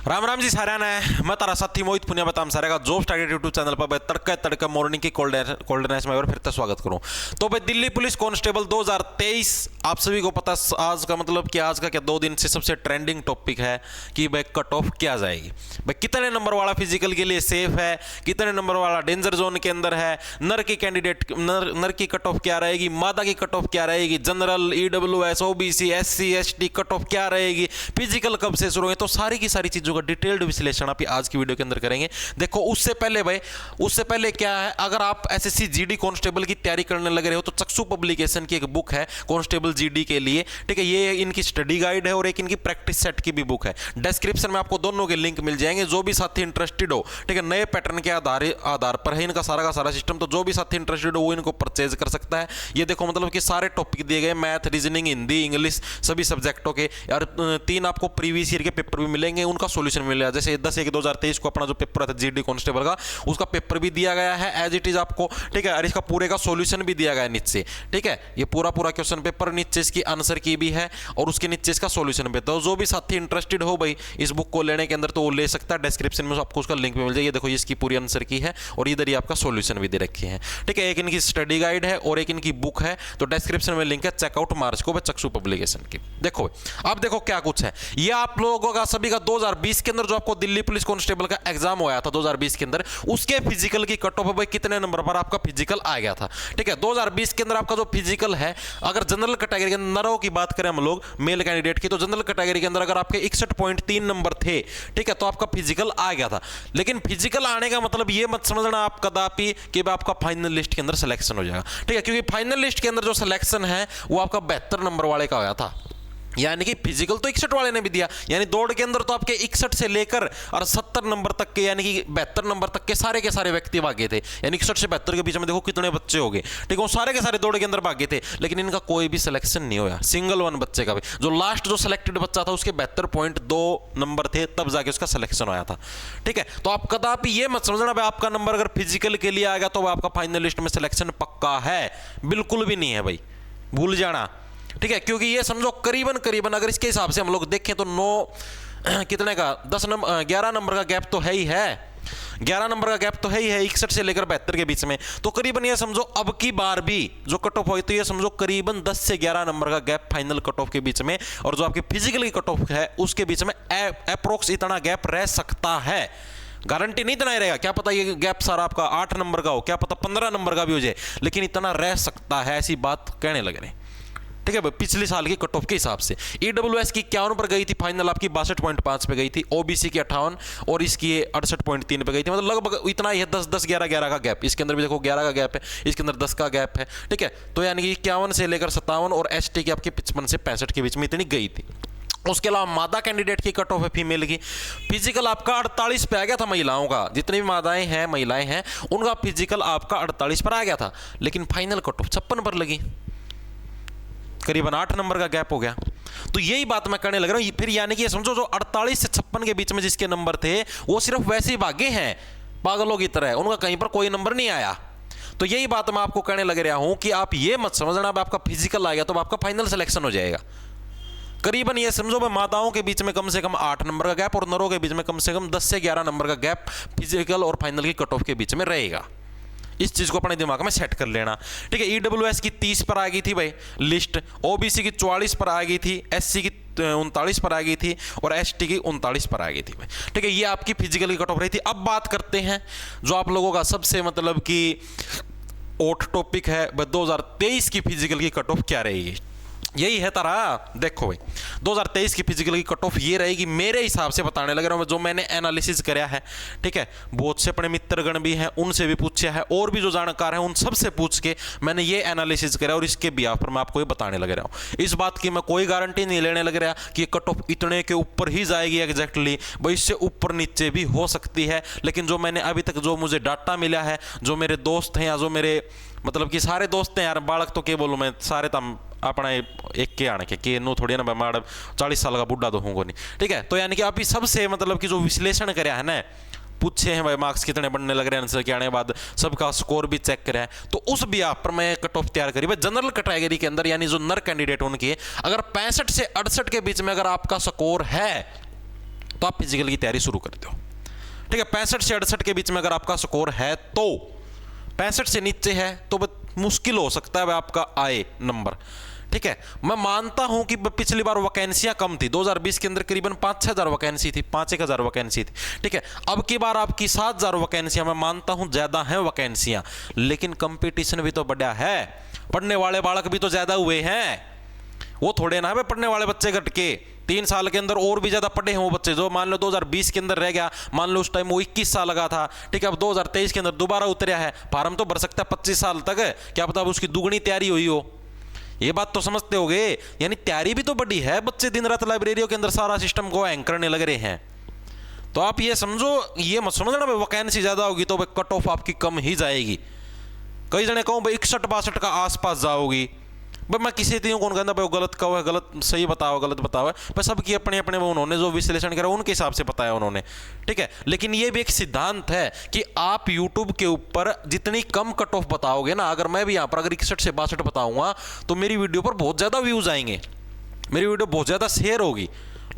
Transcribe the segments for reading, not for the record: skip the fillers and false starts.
राम राम जी सारा ने मैं तारा साथी मोहित पुनिया बताम सारे का जॉब स्टार्टेड यूट्यूब चैनल पर तड़के तड़के मॉर्निंग की कोल्डनेस में फिर से स्वागत करूं। तो भाई दिल्ली पुलिस कांस्टेबल 2023 आप सभी को पता आज का मतलब कि आज का क्या 2 दिन से सबसे ट्रेंडिंग टॉपिक है कि भाई कट ऑफ क्या जाएगी, भाई कितने नंबर वाला फिजिकल के लिए सेफ है, कितने नंबर वाला डेंजर जोन के अंदर है, नर की कैंडिडेट नर की कट ऑफ क्या रहेगी, मादा की कट ऑफ क्या रहेगी, general EWS OBC SC ST cut off क्या रहेगी, फिजिकल कब से शुरू है। तो सारी की सारी चीजों का डिटेल्ड विश्लेषण आप आज की वीडियो के अंदर करेंगे। देखो उससे पहले क्या है, अगर आप एसएससी जीडी कांस्टेबल की तैयारी करने लग रहे हो तो चक्षु पब्लिकेशन की एक बुक है कांस्टेबल जीडी के लिए, ठीक है। ये इनकी स्टडी गाइड है और एक इनकी प्रैक्टिस सेट की भी बुक है। डिस्क्रिप्शन में आपको दोनों के लिंक मिल जाएंगे। जो भी साथी इंटरेस्टेड हो, ठीक है, नए पैटर्न के आधार पर है इनका सारा का सारा सिस्टम, तो जो भी साथी इंटरेस्टेड हो वो इनको परचेज कर सकता है। ये देखो मतलब कि सारे टॉपिक दिए गए, मैथ रीजनिंग हिंदी इंग्लिश सभी सब्जेक्टों के, और 3 आपको प्रीवियस ईयर के पेपर भी मिलेंगे, उनका सॉल्यूशन मिलेगा। जैसे 10/1/2023 को अपना जो पेपर था जीडी कांस्टेबल का, उसका पेपर भी दिया गया है एज इट इज आपको, ठीक है, और इसका पूरे का सॉल्यूशन भी दिया गया है नीचे, ठीक है। ये पूरा क्वेश्चन पेपर नीचे इसकी आंसर की भी है और उसके नीचे इसका सॉल्यूशन भी। तो जो भी साथी इंटरेस्टेड हो भाई इस बुक को लेने के अंदर तो वो ले सकता है। डिस्क्रिप्शन में आपको उसका लिंक भी मिल जाएगी। देखो ये इसकी पूरी आंसर की है और इधर ही आपका सॉल्यूशन भी दे रखे हैं, ठीक है। एक इनकी स्टडी गाइड है और एक इनकी बुक है। तो डिस्क्रिप्शन में लिंक है, चेकआउट मार्च को चक्षु पब्लिकेशन की। देखो अब देखो क्या कुछ है, ये आप लोगों का सभी का 2020 के अंदर जो आपको दिल्ली पुलिस कांस्टेबल का एग्जाम हुआ था 2020 के अंदर, उसके फिजिकल की कट ऑफ भाई कितने नंबर पर आपका फिजिकल आ गया था, ठीक है। 2020 के अंदर आपका जो फिजिकल है, अगर जनरल कैटेगरी के अंदर नरों की बात करें हम लोग मेल कैंडिडेट की, तो जनरल कैटेगरी के अंदर अगर आपके 61.3 नंबर थे, ठीक है, तो आपका फिजिकल आ गया था। लेकिन फिजिकल आने का मतलब ये मत समझना आप कदापि कि आपका फाइनल लिस्ट के अंदर सिलेक्शन हो जाएगा, ठीक है, क्योंकि फाइनल लिस्ट के अंदर जो सिलेक्शन है वो आपका 72 नंबर वाले का आया था। यानी कि फिजिकल तो 61 वाले ने भी दिया, यानी दौड़ के अंदर तो आपके 61 से लेकर और 70 नंबर तक के, यानी कि 72 नंबर तक के सारे व्यक्ति भागे थे। यानी 61 से 72 के बीच में देखो कितने बच्चे हो गए, ठीक है, वो सारे के सारे दौड़ के अंदर भागे थे, लेकिन इनका कोई भी सिलेक्शन नहीं हुआ, सिंगल वन बच्चे का भी। जो लास्ट जो सिलेक्टेड बच्चा था उसके 72.2 नंबर थे, तब जाके उसका सिलेक्शन आया था, ठीक है। तो आप कदापि ये मत समझना भाई आपका नंबर अगर फिजिकल के लिए आ गया तो आपका फाइनल लिस्ट में सिलेक्शन पक्का है, बिल्कुल भी नहीं है भाई, भूल जाना, ठीक है। क्योंकि ये समझो करीबन अगर इसके हिसाब से हम लोग देखें तो 9 कितने का 11 नंबर का गैप तो है ही है, 11 नंबर का गैप तो है ही है 61 से लेकर 72 के बीच में। तो करीबन ये समझो अब की बार भी जो कट ऑफ हुई तो ये समझो करीबन 10 से 11 नंबर का गैप फाइनल कट ऑफ के बीच में, और जो आपकी फिजिकल की कट ऑफ है उसके बीच में अप्रोक्स इतना गैप रह सकता है। गारंटी नहीं इतना ही रहेगा, क्या पता ये गैप सारा आपका 8 नंबर का हो, क्या पता 15 नंबर का भी हो जाए, लेकिन इतना रह सकता है, ऐसी बात कहने लग रहे, ठीक है। पिछले साल की कट ऑफ के हिसाब से ईडब्ल्यूएस की 51 पर गई थी फाइनल, आपकी 62.5 पे गई थी, ओबीसी की 58 और इसकी 68.3 पे गई थी, मतलब लगभग इतना ही है, 10 11 का गैप। इसके अंदर भी देखो 11 का गैप है, इसके अंदर 10 का गैप है, ठीक है। तो यानी कि 51 से लेकर 57 और एसटी की आपकी 55 से 65 के बीच में इतनी गई थी। उसके अलावा मादा कैंडिडेट की कट ऑफ है फीमेल की, फिजिकल आपका 48 पे आ गया था महिलाओं का, जितनी भी मादाएं हैं महिलाएं हैं उनका फिजिकल आपका 48 पर आ गया था, लेकिन फाइनल कट ऑफ 56 पर लगी, करीबन 8 नंबर का गैप हो गया। तो यही बात मैं करने लग रहा हूं, फिर यानी कि समझो जो 48 से 56 के बीच में जिसके नंबर थे वो सिर्फ वैसे ही भागे हैं पागलों की तरह, उनका कहीं पर कोई नंबर नहीं आया। तो यही बात मैं आपको कहने लग रहा हूं कि आप ये मत समझना आपका फिजिकल आ गया तो आपका फाइनल सिलेक्शन हो जाएगा। करीबन ये समझो भाई मादाओं के बीच में कम से कम 8 नंबर का गैप और नरों के बीच में कम से कम 10 से 11 नंबर का गैप फिजिकल और फाइनल की कट ऑफ के बीच में रहेगा। इस चीज को अपने दिमाग में सेट कर लेना, ठीक है। ईडब्ल्यूएस की 30 पर आ गई थी भाई लिस्ट, ओबीसी की 44 पर आ गई थी, एससी की 39 पर आ गई थी और एसटी की 39 पर आ गई थी भाई, ठीक है। ये आपकी फिजिकल की कट ऑफ रही थी। अब बात करते हैं जो आप लोगों का सबसे मतलब कि हॉट टॉपिक है 2023 की फिजिकल की कट ऑफ क्या रहेगी, यही है तारा। देखो भाई 2023 की फिजिकल की कट ऑफ ये रहेगी, मेरे हिसाब से बताने लग रहा हूं, जो मैंने एनालिसिस कराया है, ठीक है। बहुत से अपने मित्रगण भी हैं उनसे भी पूछा है और भी जो जानकार हैं उन सबसे पूछ के मैंने ये एनालिसिस कराया और इसके बिहाफ पर मैं आपको ये बताने लग रहा हूं। इस बात की मैं कोई गारंटी नहीं लेने लग रहा कि कट ऑफ इतने के ऊपर ही जाएगी एग्जैक्टली, भाई इससे ऊपर नीचे भी हो सकती है, लेकिन जो मैंने अभी तक जो मुझे डाटा मिला है, जो मेरे दोस्त हैं या जो मेरे मतलब कि सारे दोस्त हैं यार, बालक तो क्या बोलूँ मैं, सारे तम अपना एक के आने के नो थोड़ी ना मैं 40 साल का बुढ़ा तो हूँ नहीं, ठीक है। तो यानी कि आप सबसे मतलब कि जो विश्लेषण कराया है ना, पूछे हैं भाई मार्क्स कितने बनने लग रहे हैं आंसर के आने के बाद, सबका स्कोर भी चेक करा है, तो उस बिहाफ पर मैं कट ऑफ तैयार करी भाई जनरल कैटेगरी के अंदर, यानी जो नर कैंडिडेट उनकी अगर 65 से 68 के बीच में अगर आपका स्कोर है तो आप फिजिकल की तैयारी शुरू कर दो। ठीक है, 65 से 68 के बीच में अगर आपका स्कोर है तो, 65 से नीचे है तो मुश्किल हो सकता है आपका आए नंबर। ठीक है, मैं मानता हूं कि पिछली बार वैकेंसियां कम थी, 2020 के अंदर करीबन 5-6 हज़ार वैकेंसी थी, 5-1 हज़ार वैकेंसी थी। ठीक है, अब की बार आपकी 7,000 वैकेंसियां, मैं मानता हूं ज्यादा हैं वैकेंसियां, लेकिन कंपटीशन भी तो बढ़ा है, पढ़ने वाले बालक भी तो ज्यादा हुए हैं। वो थोड़े ना है पढ़ने वाले बच्चे घट के, 3 साल के अंदर और भी ज्यादा पढ़े हैं वो बच्चे। जो मान लो 2020 के अंदर रह गया, मान लो उस टाइम वो 21 साल लगा था, ठीक है, अब 2023 के अंदर दोबारा उतरा है, फार्म तो भर सकता है 25 साल तक, क्या पता अब उसकी दुगनी तैयारी हुई हो। ये बात तो समझते होगे, यानी तैयारी भी तो बड़ी है। बच्चे दिन रात लाइब्रेरियों के अंदर सारा सिस्टम को हैंग करने लग रहे हैं। तो आप ये समझो, ये मत समझना भाई वैकेंसी ज्यादा होगी तो भाई कट ऑफ आपकी कम ही जाएगी। कई जने कहूँ भाई 61-62 का आसपास जाओगी, भाई मैं किसी तीनों कौन कहता भाई वो गलत कहो है, गलत सही बताओ, गलत बताओ है, पर सबकी अपने अपने उन्होंने जो विश्लेषण करा उनके हिसाब से बताया उन्होंने। ठीक है, लेकिन ये भी एक सिद्धांत है कि आप यूट्यूब के ऊपर जितनी कम कट ऑफ बताओगे ना, अगर मैं भी यहाँ पर अगर 61 से 62 बताऊंगा तो मेरी वीडियो पर बहुत ज्यादा व्यूज आएंगे, मेरी वीडियो बहुत ज्यादा शेयर होगी,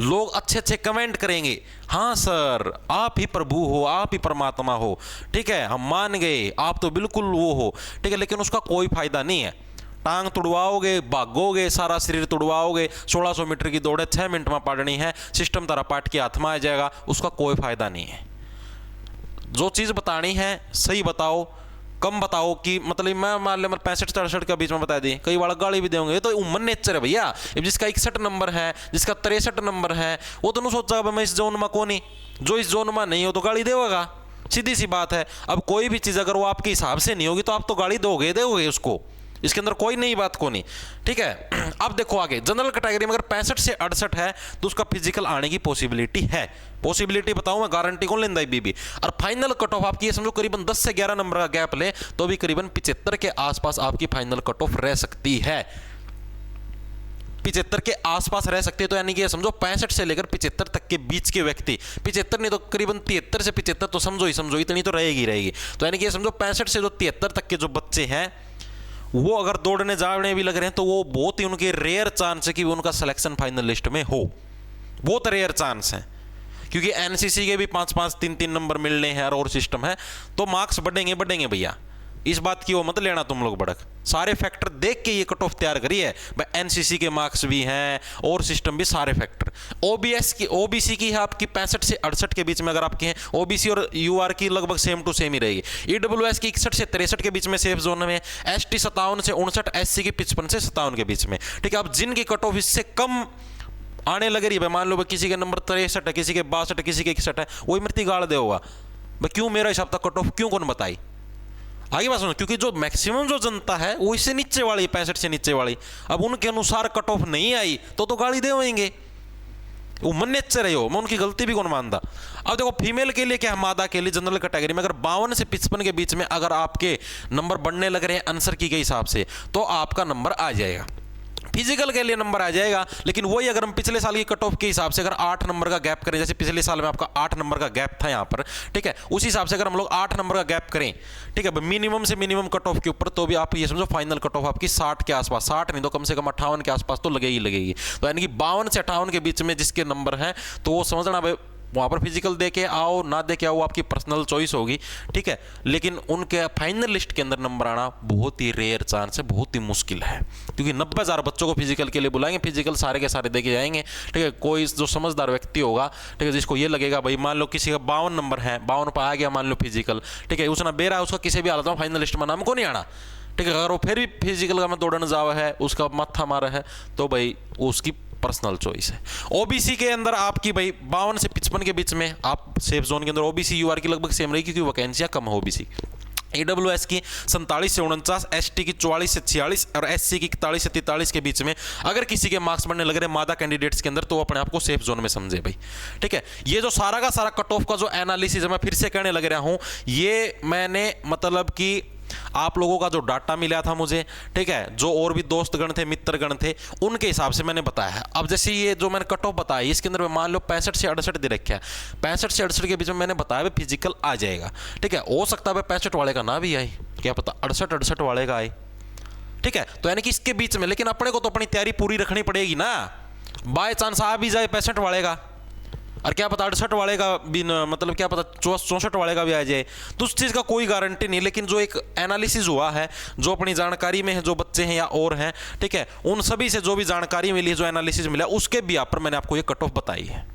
लोग अच्छे अच्छे कमेंट करेंगे, हाँ सर आप ही प्रभु हो, आप ही परमात्मा हो। ठीक है, हम मान गए, आप तो बिल्कुल वो हो। ठीक है, लेकिन उसका कोई फायदा नहीं है। टांग तुड़वाओगे, भागोगे, सारा शरीर तुड़वाओगे, 1600 मीटर की दौड़ 6 मिनट में पाड़नी है, सिस्टम तारा पाट के हाथ में आ जाएगा, उसका कोई फायदा नहीं है। जो चीज़ बतानी है सही बताओ, कम बताओ कि मतलब मैं मान लिया 65-68 के बीच में बता दी, कई बार गाली भी देंगे, ये तो ह्यूमन नेचर है भैया। जिसका 61 नंबर है, जिसका 63 नंबर है, वो तो नहीं सोचेगा मैं इस जोन में कौन ही, जो इस जोन में नहीं हो तो गाली देगा, सीधी सी बात है। अब कोई भी चीज़ अगर वो आपके हिसाब से नहीं होगी तो आप तो गाली दोगे उसको, इसके अंदर कोई नई बात को नहीं। ठीक है, अब देखो आगे जनरल कैटेगरी में अगर 65 से 68 है तो उसका फिजिकल आने की पॉसिबिलिटी है। पॉसिबिलिटी बताऊं मैं, गारंटी कौन लेंदा बीबी। और फाइनल कट ऑफ आपकी ये समझो करीबन 10 से 11 नंबर का गैप ले तो भी करीबन 75 के आसपास आपकी फाइनल कट ऑफ रह सकती है, 75 के आसपास रह सकते हैं। तो यानी कि समझो 65 से लेकर 75 तक के बीच के व्यक्ति, 75 नहीं तो करीबन 73 से 75 तो समझो इतनी तो रहेगी। तो यानी कि समझो 65 से जो 73 तक के जो बच्चे हैं वो अगर दौड़ने जाने भी लग रहे हैं तो वो बहुत ही उनके रेयर चांस है कि उनका सिलेक्शन फाइनल लिस्ट में हो, बहुत रेयर चांस है। क्योंकि एनसीसी के भी 5-5, 3-3 नंबर मिलने हैं और सिस्टम है, तो मार्क्स बढ़ेंगे भैया, इस बात की वो मत लेना तुम लोग भड़क। सारे फैक्टर देख के ये कट ऑफ तैयार करी है भाई, एनसीसी के मार्क्स भी हैं और सिस्टम भी, सारे फैक्टर। ओबीसी की है आपकी 65 से 68 के बीच में अगर आपके हैं, ओबीसी और यूआर की लगभग सेम टू सेम ही रहेगी। ईडब्ल्यूएस की 61 से 63 के बीच में सेफ जोन में, एसटी 57 से 59, एससी की 55 से 57 के बीच में। ठीक है, अब जिनकी कट ऑफ इससे कम आने लग रही है, मान लो किसी के नंबर 63 है, किसी के 62 है, किसी के 61 है, वही मृत्यु गाड़ दे होगा भाई, क्यों मेरा हिसाब तक कट ऑफ क्यों कौन बताई। आगे बात सुनो, क्योंकि जो मैक्सिमम जो जनता है वो इससे नीचे वाली, 65 से नीचे वाली, अब उनके अनुसार कट ऑफ नहीं आई तो गाली दे होंगे, वो मन नेचर है, मैं उनकी गलती भी कौन मानता। अब देखो फीमेल के लिए क्या, मादा के लिए जनरल कैटेगरी में अगर 52 से 55 के बीच में अगर आपके नंबर बढ़ने लग रहे हैं आंसर की के हिसाब से तो आपका नंबर आ जाएगा, फिजिकल के लिए नंबर आ जाएगा। लेकिन वही अगर हम पिछले साल की कट ऑफ के हिसाब से अगर 8 नंबर का गैप करें, जैसे पिछले साल में आपका 8 नंबर का गैप था यहाँ पर, ठीक है, उसी हिसाब से अगर हम लोग 8 नंबर का गैप करें, ठीक है, मिनिमम से मिनिमम कट ऑफ के ऊपर, तो भी आप ये समझो फाइनल कट ऑफ आपकी 60 के आसपास, 60 नहीं तो कम से कम 58 के आसपास तो लगेगी। तो यानी कि 52 से 58 के बीच में जिसके नंबर हैं तो वो समझना भाई वहाँ पर फिजिकल दे के आओ ना दे के आओ, आपकी पर्सनल चॉइस होगी। ठीक है, लेकिन उनके फाइनल लिस्ट के अंदर नंबर आना बहुत ही रेयर चांस है, बहुत ही मुश्किल है, क्योंकि 90,000 बच्चों को फिजिकल के लिए बुलाएंगे, फिजिकल सारे के सारे दे के जाएंगे। ठीक है, कोई जो समझदार व्यक्ति होगा, ठीक है, जिसको ये लगेगा भाई मान लो किसी का 52 नंबर है, 52 पर आ गया मान लो फिजिकल, ठीक है, उसने बेरा है, उसका किसी भी हालत में फाइनल लिस्ट में नाम को नहीं आना। ठीक है, अगर वो फिर भी फिजिकल का में दौड़ने जावा है, उसका माथा मारा है, तो भाई उसकी पर्सनल चॉइस है। ओबीसी के अंदर आपकी भाई 52 से 55 के बीच में आप सेफ जोन के अंदर, ओबीसी यूआर की लगभग सेम रहेगी क्योंकि वैकेंसियां कम है ओबीसी। ईडब्ल्यूएस की 47 से 49, एसटी की 44 से 46 और एससी की 41 से 43 के बीच में अगर किसी के मार्क्स बढ़ने लग रहे हैं मादा कैंडिडेट्स के अंदर, तो अपने आप को सेफ जोन में समझे भाई। ठीक है, ये जो सारा का सारा कट ऑफ का जो एनालिसिस है मैं फिर से कहने लग रहा हूं, ये मैंने मतलब कि आप लोगों का जो डाटा मिला था मुझे, ठीक है, जो और भी दोस्तगण थे, मित्रगण थे, उनके हिसाब से मैंने बताया है। अब जैसे ये जो मैंने कट ऑफ बताया इसके अंदर मान लो 65 से 68 दे रखा है, 65 से 68 के बीच में मैंने बताया भाई फिजिकल आ जाएगा। ठीक है, हो सकता है 65 वाले का ना भी आए, क्या पता 68 वाले का आए। ठीक है, तो यानी कि इसके बीच में, लेकिन अपने को तो अपनी तैयारी पूरी रखनी पड़ेगी ना, बाय चांस आ भी जाए 65 वाले का, और क्या पता 68 वाले का भी मतलब क्या पता 64 वाले का भी आ जाए, तो उस चीज़ का कोई गारंटी नहीं। लेकिन जो एक एनालिसिस हुआ है, जो अपनी जानकारी में है, जो बच्चे हैं या और हैं, ठीक है, उन सभी से जो भी जानकारी मिली, जो एनालिसिस मिला, उसके भी आप पर मैंने आपको ये कट ऑफ बताई है।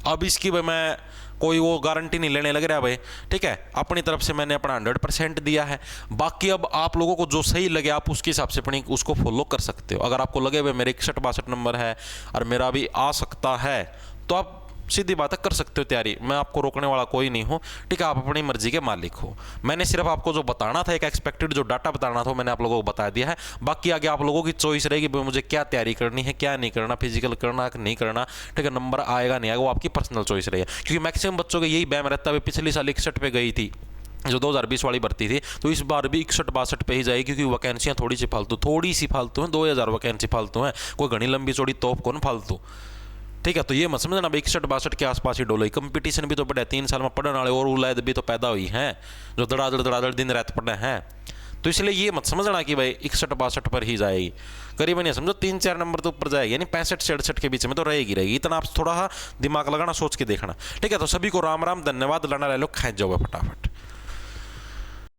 अब इसकी मैं कोई वो गारंटी नहीं लेने लग रहा भाई, ठीक है, अपनी तरफ से मैंने अपना 100% दिया है। बाकी अब आप लोगों को जो सही लगे आप उसके हिसाब से अपनी उसको फॉलो कर सकते हो। अगर आपको लगे भाई मेरे 61-62 नंबर है और मेरा भी आ सकता है, तो आप सीधी बात है कर सकते हो तैयारी, मैं आपको रोकने वाला कोई नहीं हूँ, ठीक है, आप अपनी मर्जी के मालिक हो। मैंने सिर्फ आपको जो बताना था, एक एक्सपेक्टेड जो डाटा बताना था, मैंने आप लोगों को बता दिया है। बाकी आगे आप लोगों की चॉइस रहेगी मुझे क्या तैयारी करनी है, क्या नहीं करना, फिजिकल करना कि नहीं करना, ठीक है, नंबर आएगा नहीं आएगा वो आपकी पर्सनल चॉइस रहेगी। क्योंकि मैक्सिमम बच्चों के यही बैम रहता है, पिछली साल 61 पे गई थी जो 2020 वाली भर्ती थी, तो इस बार भी 61-62 पे ही जाएगी, क्योंकि वैकेंसियाँ थोड़ी सी फालतू हैं, 2000 वैकेंसी फालतू हैं, कोई घनी लंबी चौड़ी तोप कौन फालतू, ठीक है। तो ये मत समझना 61-62 के आसपास ही डोलो। कंपटीशन भी तो बढ़िया, 3 साल में पढ़ने वाले और उलायद भी तो पैदा हुई हैं जो धड़ाधड़ दिन रात पढ़े हैं। तो इसलिए ये मत समझना कि भाई 61-62 पर ही जाएगी, करीबन ये समझो 3-4 नंबर तो ऊपर जाएगी, यानी 65-66 के बीच में तो रहेगी। इतना आप थोड़ा दिमाग लगाना, सोच के देखना, ठीक है। तो सभी को राम राम, धन्यवाद, लाना ले लो, खाए जाओ फटाफट।